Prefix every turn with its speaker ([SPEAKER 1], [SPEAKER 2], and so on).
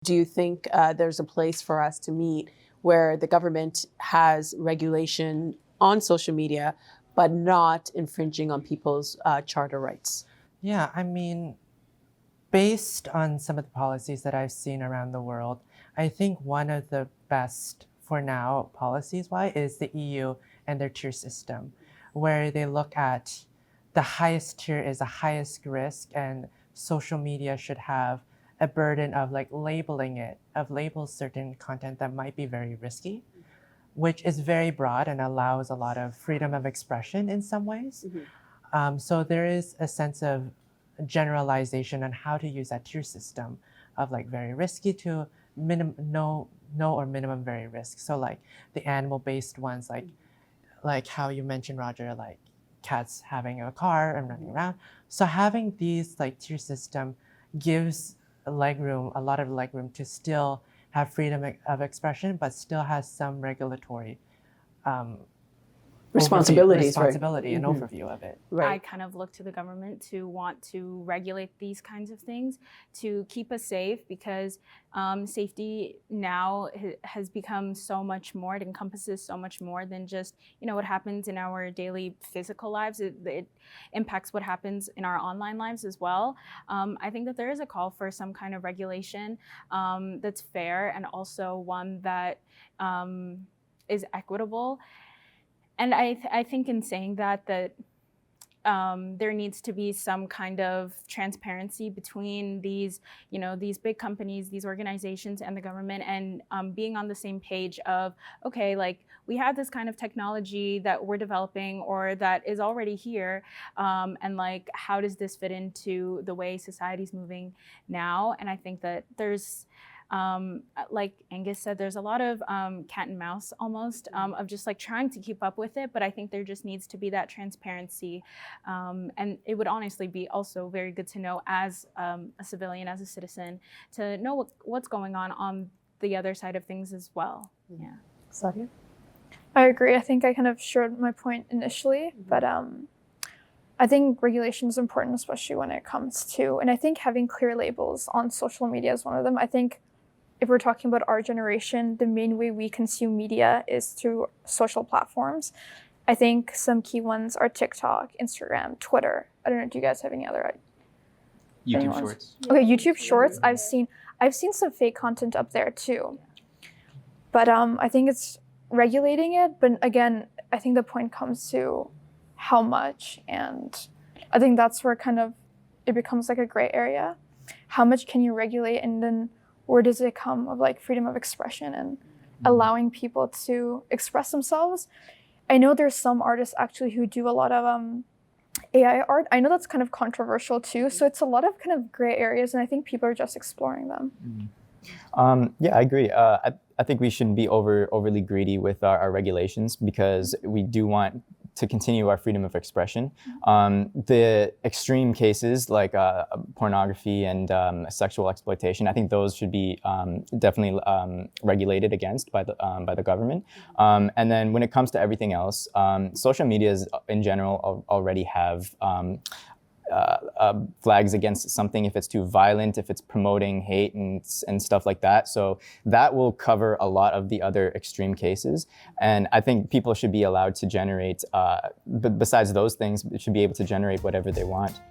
[SPEAKER 1] do you think there's a place for us to meet where the government has regulation on social media, but not infringing on people's charter rights?
[SPEAKER 2] Yeah, I mean, based on some of the policies that I've seen around the world, I think one of the best for now policies-wise is the EU and their tier system, where they look at the highest tier is the highest risk, and social media should have a burden of like labeling it, of label certain content that might be very risky, which is very broad and allows a lot of freedom of expression in some ways. So there is a sense of generalization on how to use that tier system of like very risky to no or minimum very risk. So like the animal-based ones, like how you mentioned, Roger, like cats having a car and running around. So having these like tier system gives a lot of leg room to still have freedom of expression, but still has some regulatory
[SPEAKER 1] responsibility
[SPEAKER 2] and overview of it.
[SPEAKER 3] Right. I kind of look to the government to want to regulate these kinds of things to keep us safe, because safety now has become so much more. It encompasses so much more than just what happens in our daily physical lives. It impacts what happens in our online lives as well. I think that there is a call for some kind of regulation that's fair, and also one that is equitable. And I think in saying that there needs to be some kind of transparency between these big companies, these organizations, and the government, and being on the same page of, okay, like we have this kind of technology that we're developing or that is already here, and like how does this fit into the way society's moving now? And I think that there's like Angus said, there's a lot of cat and mouse almost of just like trying to keep up with it, but I think there just needs to be that transparency, and it would honestly be also very good to know as a civilian, as a citizen, to know what's going on the other side of things as well. Yeah.
[SPEAKER 1] Sadia?
[SPEAKER 4] I agree. I think I kind of shared my point initially, but I think regulation is important, especially when it comes to, and I think having clear labels on social media is one of them. I think if we're talking about our generation, the main way we consume media is through social platforms. I think some key ones are TikTok, Instagram, Twitter. I don't know, do you guys have any other?
[SPEAKER 5] YouTube Shorts.
[SPEAKER 4] Okay, YouTube Shorts. I've seen some fake content up there too. But I think it's regulating it. But again, I think the point comes to how much, and I think that's where kind of it becomes like a gray area. How much can you regulate, and then where does it come of like freedom of expression and allowing people to express themselves? I know there's some artists actually who do a lot of AI art. I know that's kind of controversial too. So it's a lot of kind of gray areas, and I think people are just exploring them.
[SPEAKER 6] Yeah, I agree. I think we shouldn't be overly greedy with our regulations, because we do want to continue our freedom of expression. The extreme cases like pornography and sexual exploitation, I think those should be definitely regulated against by the government. And then when it comes to everything else, social medias in general already have flags against something if it's too violent, if it's promoting hate and stuff like that. So that will cover a lot of the other extreme cases. And I think people should be allowed to generate, besides those things, should be able to generate whatever they want.